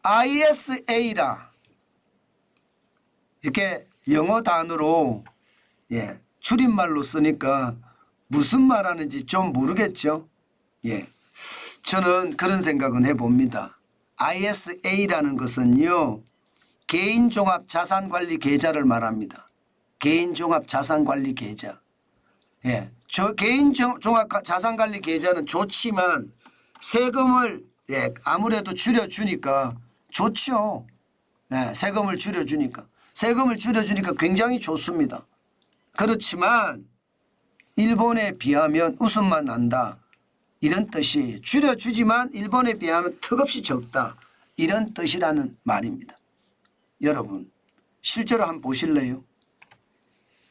ISA라 이렇게 영어 단어로 줄임말로 쓰니까 무슨 말하는지 좀 모르겠죠. 저는 그런 생각은 해봅니다. ISA라는 것은요, 개인종합자산관리계좌를 말합니다. 개인종합자산관리계좌. 저 개인종합자산관리계좌는 좋지만 세금을 아무래도 줄여주니까 좋죠. 세금을 줄여주니까. 세금을 줄여주니까 굉장히 좋습니다. 그렇지만 일본에 비하면 웃음만 난다. 이런 뜻이 줄여주지만 일본에 비하면 턱없이 적다. 이런 뜻이라는 말입니다. 여러분 실제로 한번 보실래요?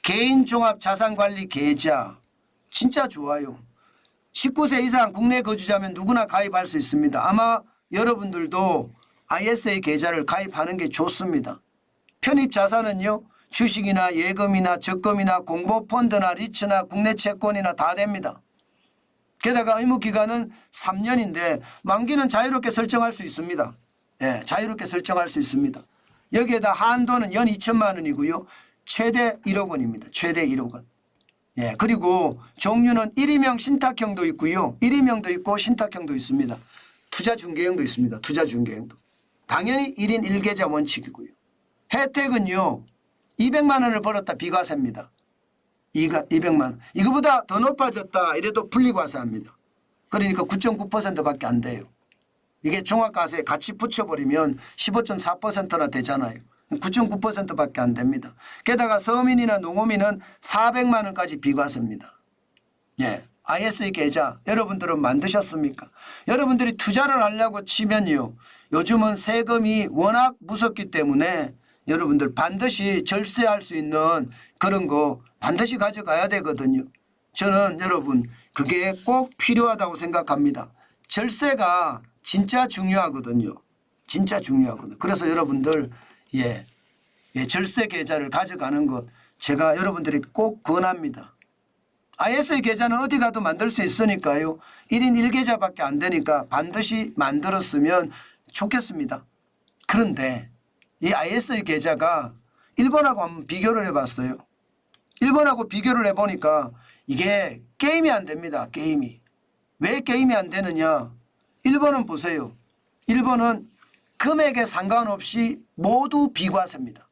개인종합자산관리계좌 진짜 좋아요. 19세 이상 국내 거주자면 누구나 가입할 수 있습니다. 아마 여러분들도 ISA 계좌를 가입하는 게 좋습니다. 편입자산은요, 주식이나 예금이나 적금이나 공모펀드나 리츠나 국내 채권이나 다 됩니다. 게다가 의무기간은 3년인데 만기는 자유롭게 설정할 수 있습니다. 자유롭게 설정할 수 있습니다. 여기에다 한도는 연 2천만 원이고요. 최대 1억 원입니다. 최대 1억 원. 그리고 종류는 1인명 신탁형도 있고요. 1인명도 있고 신탁형도 있습니다. 투자중개형도 있습니다. 투자중개형도. 당연히 1인 1계좌 원칙이고요. 혜택은요. 200만 원을 벌었다 비과세입니다. 200만 원. 이거보다 더 높아졌다 이래도 분리과세합니다. 그러니까 9.9%밖에 안 돼요. 이게 종합과세에 같이 붙여버리면 15.4%나 되잖아요. 9.9%밖에 안 됩니다. 게다가 서민이나 농어민은 400만 원까지 비과세입니다. ISA 계좌 여러분들은 만드셨습니까? 여러분들이 투자를 하려고 치면요. 요즘은 세금이 워낙 무섭기 때문에 여러분들 반드시 절세할 수 있는 그런 거 반드시 가져가야 되거든요. 저는 여러분 그게 꼭 필요하다고 생각합니다. 절세가 진짜 중요하거든요. 진짜 중요하거든요. 그래서 여러분들 절세 계좌를 가져가는 것 제가 여러분들이 꼭 권합니다. ISA 계좌는 어디 가도 만들 수 있으니까요. 1인 1계좌밖에 안 되니까 반드시 만들었으면 좋겠습니다. 그런데 이 ISA 계좌가 일본하고 한번 비교를 해봤어요. 일본하고 비교를 해보니까 이게 게임이 안 됩니다. 게임이. 왜 게임이 안 되느냐. 일본은 보세요. 일본은 금액에 상관없이 모두 비과세입니다.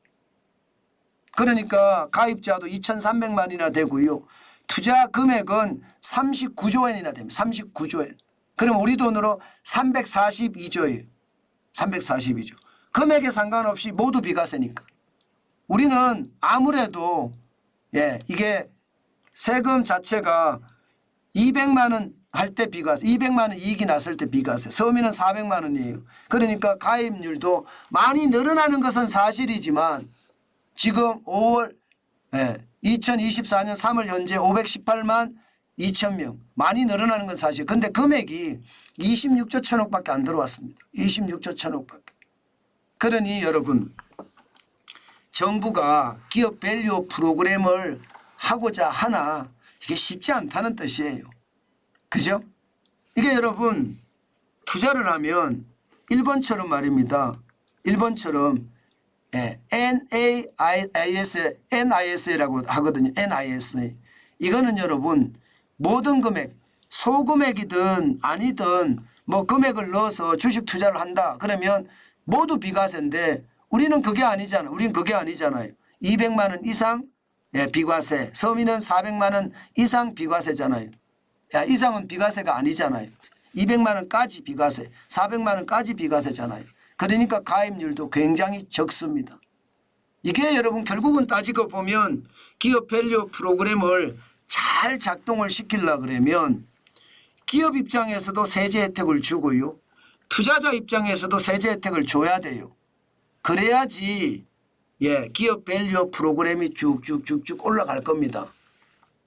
그러니까 가입자도 2,300만이나 되고요. 투자 금액은 39조 엔이나 됩니다. 39조 엔. 그럼 우리 돈으로 342조예요. 342조. 금액에 상관없이 모두 비과세니까. 우리는 아무래도 이게 세금 자체가 200만 원 할 때 비과세, 200만 원 이익이 났을 때 비과세, 서민은 400만 원이에요. 그러니까 가입률도 많이 늘어나는 것은 사실이지만 지금 5월 2024년 3월 현재 518만 2천 명 많이 늘어나는 건 사실. 근데 금액이 26조 천억밖에 안 들어왔습니다. 26조 천억밖에. 그러니 여러분 정부가 기업 밸류 프로그램을 하고자 하나 이게 쉽지 않다는 뜻이에요. 그죠? 이게 여러분 투자를 하면 일본처럼 말입니다. 일본처럼 NIS라고 하거든요. NIS. 이거는 여러분 모든 금액 소금액이든 아니든 뭐 금액을 넣어서 주식 투자를 한다. 그러면 모두 비과세인데 우리는 그게 아니잖아요. 우리는 그게 아니잖아요. 200만 원 이상 비과세. 서민은 400만 원 이상 비과세잖아요. 이상은 비과세가 아니잖아요. 200만 원까지 비과세, 400만 원까지 비과세잖아요. 그러니까 가입률도 굉장히 적습니다. 이게 여러분 결국은 따지고 보면 기업 밸류 프로그램을 잘 작동을 시키려고 그러면 기업 입장에서도 세제 혜택을 주고요. 투자자 입장에서도 세제 혜택을 줘야 돼요. 그래야지 기업 밸류 프로그램이 쭉쭉쭉쭉 올라갈 겁니다.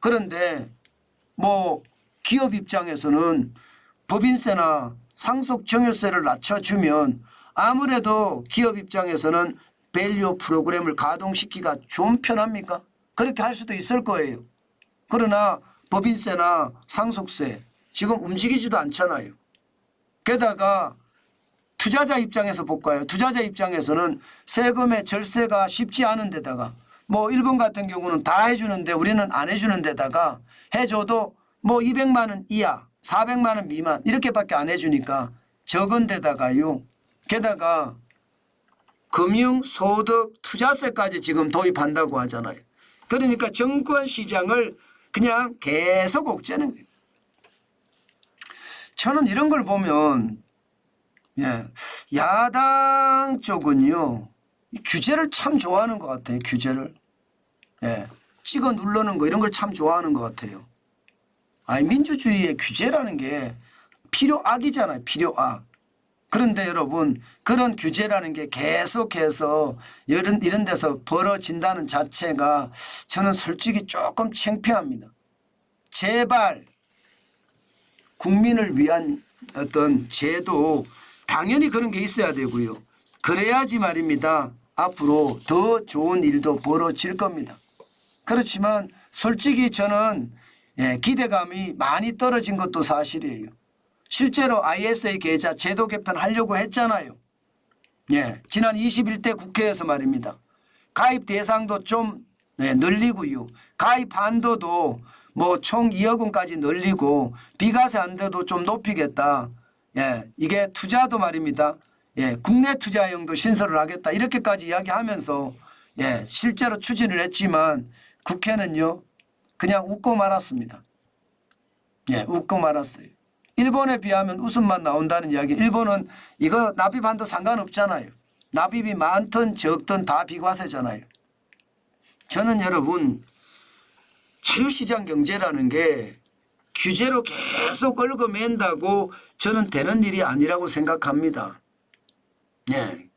그런데 뭐 기업 입장에서는 법인세나 상속증여세를 낮춰주면 아무래도 기업 입장에서는 밸류 프로그램을 가동시키기가 좀 편합니까? 그렇게 할 수도 있을 거예요. 그러나 법인세나 상속세 지금 움직이지도 않잖아요. 게다가 투자자 입장에서 볼까요? 투자자 입장에서는 세금의 절세가 쉽지 않은 데다가 뭐 일본 같은 경우는 다 해주는데 우리는 안 해주는 데다가 해줘도 뭐 200만 원 이하 400만 원 미만 이렇게밖에 안 해주니까 적은 데다가요. 게다가 금융소득 투자세까지 지금 도입한다고 하잖아요. 그러니까 증권시장을 그냥 계속 옥죄는 거예요. 저는 이런 걸 보면 야당 쪽은요. 규제를 참 좋아하는 것 같아요. 규제를. 찍어 누르는 거 이런 걸 참 좋아하는 것 같아요. 아니 민주주의의 규제라는 게 필요악이잖아요. 필요악. 그런데 여러분 그런 규제라는 게 계속해서 이런 데서 벌어진다는 자체가 저는 솔직히 조금 창피합니다. 제발 국민을 위한 어떤 제도 당연히 그런 게 있어야 되고요. 그래야지 말입니다. 앞으로 더 좋은 일도 벌어질 겁니다. 그렇지만 솔직히 저는 기대감이 많이 떨어진 것도 사실이에요. 실제로 ISA 계좌 제도 개편하려고 했잖아요. 지난 21대 국회에서 말입니다. 가입 대상도 좀 늘리고요. 가입 한도도 뭐 총 2억 원까지 늘리고 비과세 한도도 좀 높이겠다. 이게 투자도 말입니다. 국내 투자형도 신설을 하겠다. 이렇게까지 이야기하면서 실제로 추진을 했지만 국회는요. 그냥 웃고 말았습니다. 웃고 말았어요. 일본에 비하면 웃음만 나온다는 이야기. 일본은 이거 납입한도 상관없잖아요. 납입이 많든 적든 다 비과세잖아요. 저는 여러분 자유시장 경제라는 게 규제로 계속 얽어맨다고 저는 되는 일이 아니라고 생각합니다.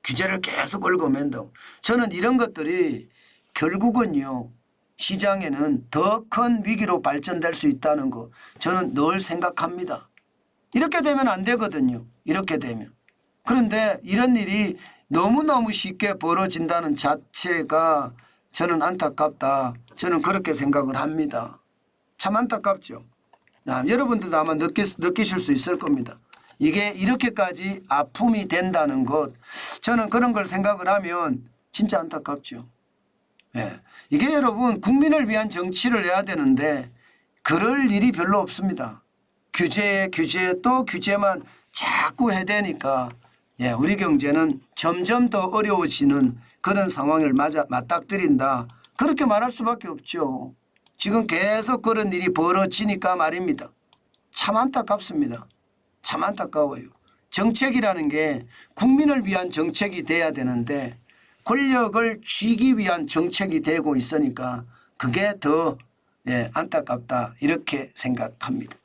규제를 계속 얽어맨다고. 저는 이런 것들이 결국은요. 시장에는 더 큰 위기로 발전될 수 있다는 거 저는 늘 생각합니다. 이렇게 되면 안 되거든요. 이렇게 되면. 그런데 이런 일이 너무너무 쉽게 벌어진다는 자체가 저는 안타깝다. 저는 그렇게 생각을 합니다. 참 안타깝죠. 여러분들도 아마 느끼실 수 있을 겁니다. 이게 이렇게까지 아픔이 된다는 것 저는 그런 걸 생각을 하면 진짜 안타깝죠. 이게 여러분 국민을 위한 정치를 해야 되는데 그럴 일이 별로 없습니다. 규제 또 규제만 자꾸 해대니까 우리 경제는 점점 더 어려워지는 그런 상황을 맞닥뜨린다. 그렇게 말할 수밖에 없죠. 지금 계속 그런 일이 벌어지니까 말입니다. 참 안타깝습니다. 참 안타까워요. 정책이라는 게 국민을 위한 정책이 돼야 되는데 권력을 쥐기 위한 정책이 되고 있으니까 그게 더 안타깝다 이렇게 생각합니다.